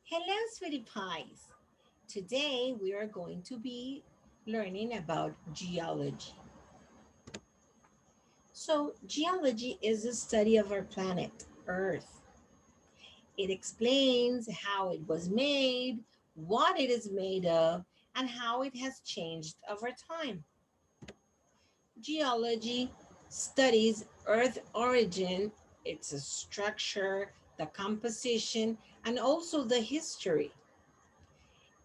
Hello, sweetie pies. Today we are going to be learning about geology. So, geology is the study of our planet, Earth. It explains how it was made, what it is made of, and how it has changed over time. Geology studies Earth origin, its structure, the composition, and also the history.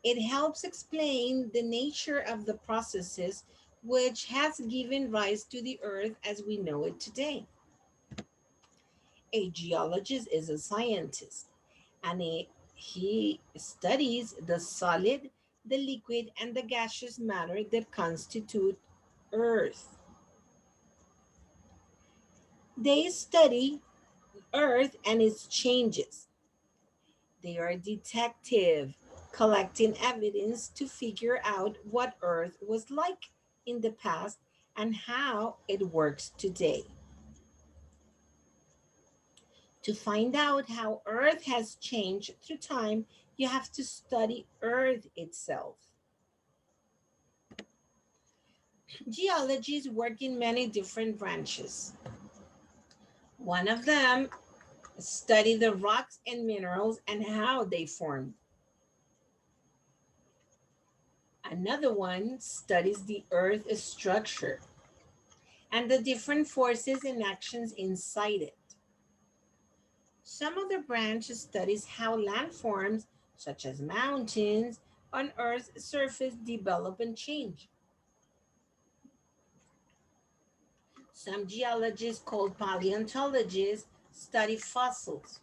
It helps explain the nature of the processes which has given rise to the earth as we know it today. A geologist is a scientist and he studies the solid, the liquid, and the gaseous matter that constitute earth. They study earth and its changes. They are detective, collecting evidence to figure out what Earth was like in the past and how it works today. To find out how Earth has changed through time, you have to study Earth itself. Geologists work in many different branches. One of them study the rocks and minerals and how they formed. Another one studies the Earth's structure and the different forces and actions inside it. Some other branches studies how landforms, such as mountains, on Earth's surface develop and change. Some geologists called paleontologists study fossils.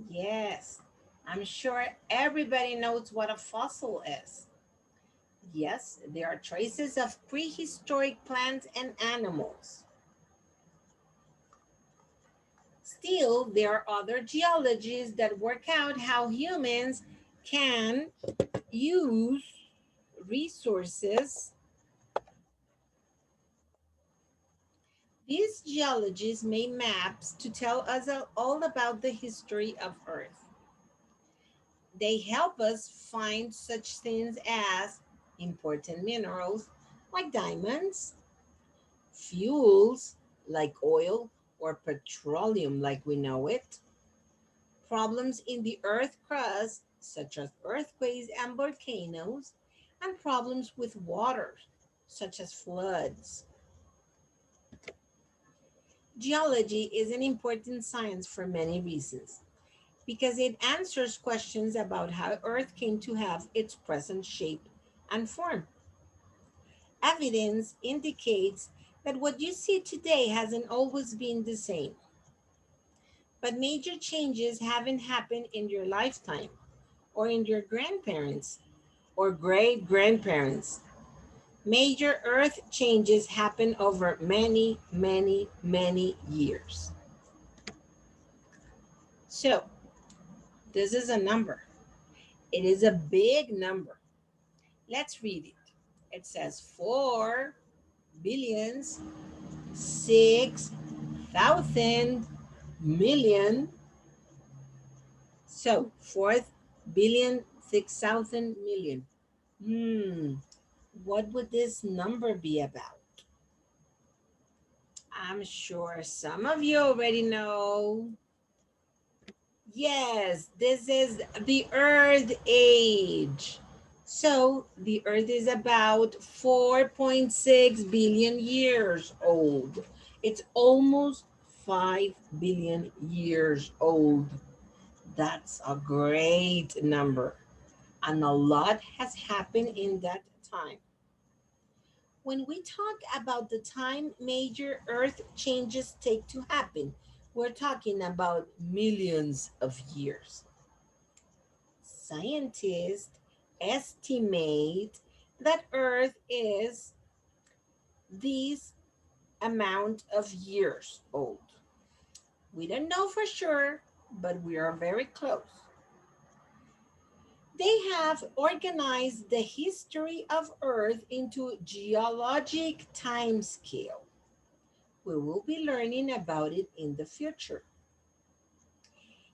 Yes, I'm sure everybody knows what a fossil is. Yes, they are traces of prehistoric plants and animals. Still, there are other geologists that work out how humans can use resources. These geologists make maps to tell us all about the history of Earth. They help us find such things as important minerals like diamonds, fuels like oil or petroleum like we know it, problems in the earth crust, such as earthquakes and volcanoes, and problems with water, such as floods. Geology is an important science for many reasons because it answers questions about how Earth came to have its present shape and form. Evidence indicates that what you see today hasn't always been the same, but major changes haven't happened in your lifetime or in your grandparents or great grandparents. Major Earth changes happen over many, many, many years. So, this is a number. It is a big number. Let's read it. It says 4,006,000,000,000. So, 4,006,000,000,000. Hmm, what would this number be about? I'm sure some of you already know. Yes, this is the Earth age. So the Earth is about 4.6 billion years old. It's almost 5 billion years old. That's a great number. And a lot has happened in that time. When we talk about the time major Earth changes take to happen, we're talking about millions of years. Scientists estimate that Earth is this amount of years old. We don't know for sure, but we are very close. They have organized the history of Earth into geologic time scale. We will be learning about it in the future.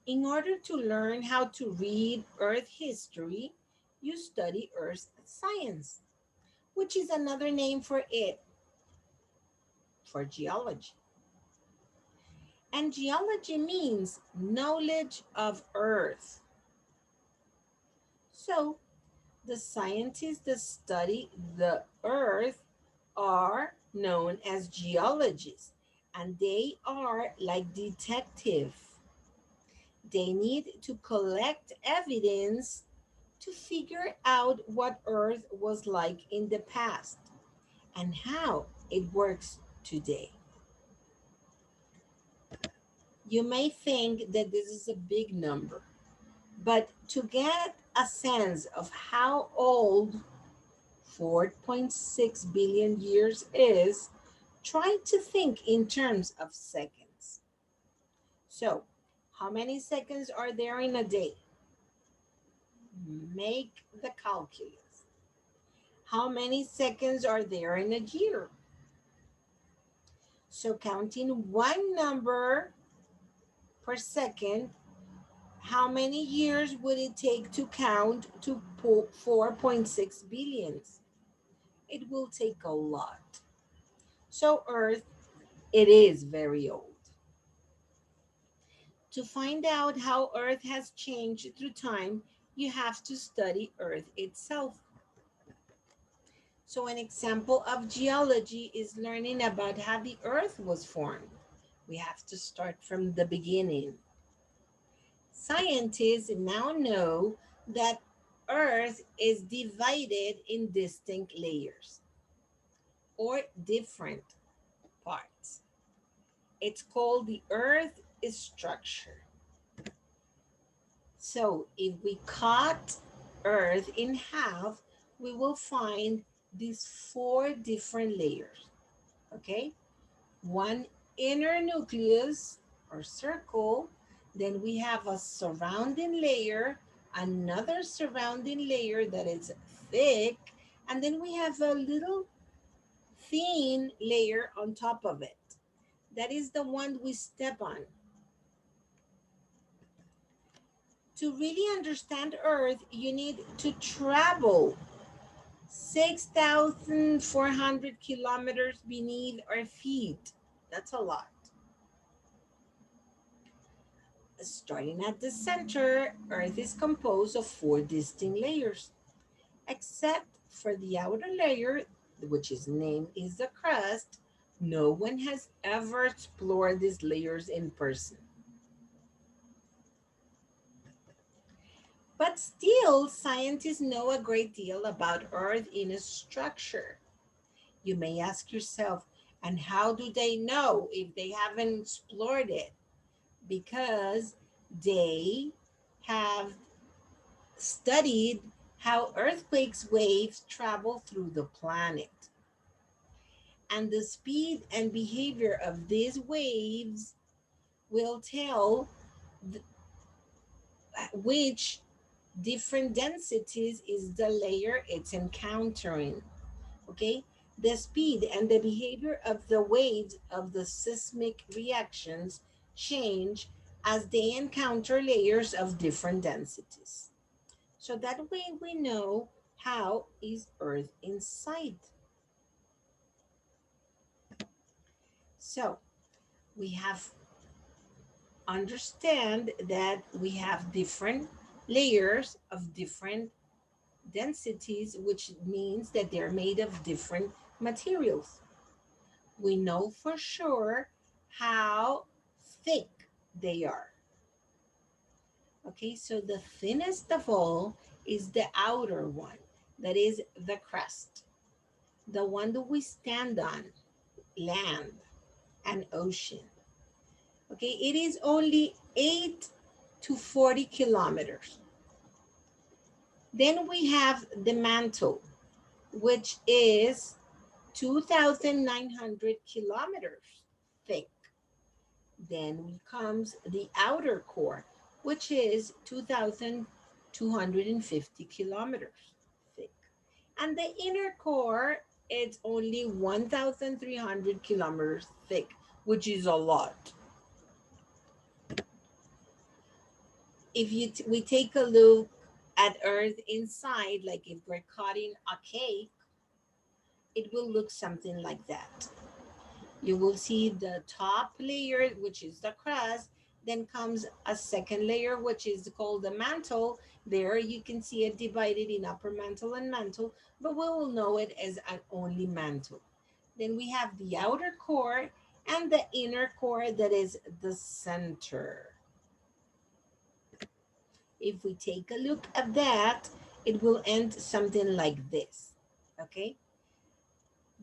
In order to learn how to read Earth history, you study Earth science, which is another name for it, for geology. And geology means knowledge of Earth. So, the scientists that study the Earth are known as geologists, and they are like detective. They need to collect evidence to figure out what Earth was like in the past and how it works today. You may think that this is a big number, but to get a sense of how old 4.6 billion years is, try to think in terms of seconds. So, how many seconds are there in a day? Make the calculus. How many seconds are there in a year? So, counting one number per second, how many years would it take to count to 4.6 billions? It will take a lot. So, Earth, it is very old. To find out how Earth has changed through time, you have to study Earth itself. So, an example of geology is learning about how the Earth was formed. We have to start from the beginning. Scientists now know that Earth is divided in distinct layers or different parts. It's called the Earth structure. So if we cut Earth in half, we will find these four different layers. Okay? One inner nucleus or circle, then we have a surrounding layer, another surrounding layer that is thick, and then we have a little thin layer on top of it. That is the one we step on. To really understand Earth, you need to travel 6,400 kilometers beneath our feet. That's a lot. Starting at the center, Earth is composed of four distinct layers, except for the outer layer, which is named is the crust. No one has ever explored these layers in person. But still, scientists know a great deal about Earth in a structure. You may ask yourself, and how do they know if they haven't explored it? Because they have studied how earthquakes waves travel through the planet. And the speed and behavior of these waves will tell which different densities is the layer it's encountering. Okay? The speed and the behavior of the waves of the seismic reactions change as they encounter layers of different densities. So that way we know how is Earth inside. So we have understand that we have different layers of different densities, which means that they're made of different materials. We know for sure how thick they are. Okay, so the thinnest of all is the outer one, that is the crust, the one that we stand on, land and ocean. Okay, it is only 8 to 40 kilometers. Then we have the mantle, which is 2,900 kilometers thick. Then comes the outer core, which is 2,250 kilometers thick. And the inner core, it's only 1,300 kilometers thick, which is a lot. If we take a look at Earth inside, like if we're cutting a cake, it will look something like that. You will see the top layer, which is the crust. Then comes a second layer, which is called the mantle. There you can see it divided in upper mantle and mantle, but we will know it as an only mantle. Then we have the outer core and the inner core that is the center. If we take a look at that, it will end something like this. Okay?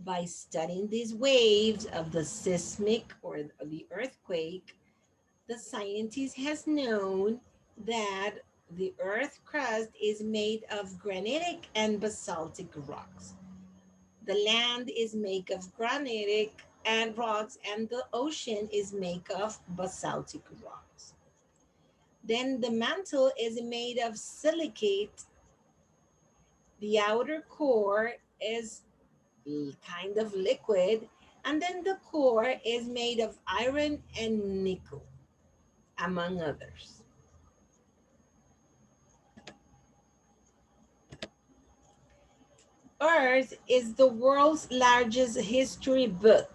By studying these waves of the seismic or the earthquake, the scientist has known that the earth crust is made of granitic and basaltic rocks. The land is made of granitic and rocks, and the ocean is made of basaltic rocks. Then the mantle is made of silicate. The outer core is kind of liquid, and then the core is made of iron and nickel, among others. Earth is the world's largest history book.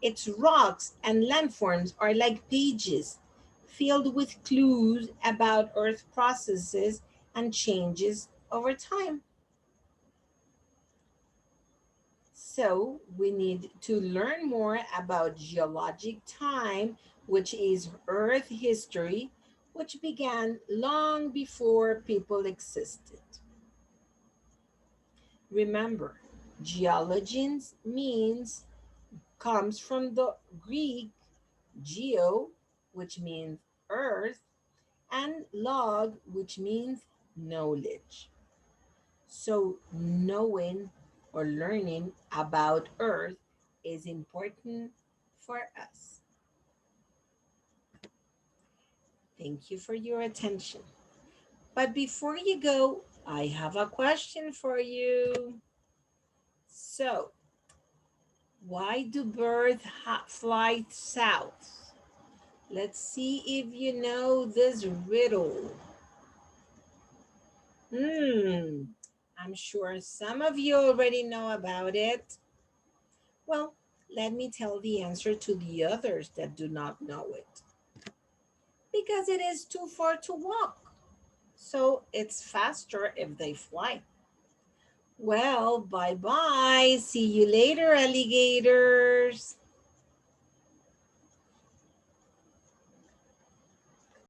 Its rocks and landforms are like pages filled with clues about Earth processes and changes over time. So, we need to learn more about geologic time, which is Earth history, which began long before people existed. Remember, geology means comes from the Greek geo, which means earth, and log, which means knowledge. So, knowing or learning about earth is important for us. Thank you for your attention. But before you go, I have a question for you. So, why do birds fly south? Let's see if you know this riddle. Hmm, I'm sure some of you already know about it. Well, let me tell the answer to the others that do not know it. Because it is too far to walk, so it's faster if they fly. Well, bye bye. See you later, alligators.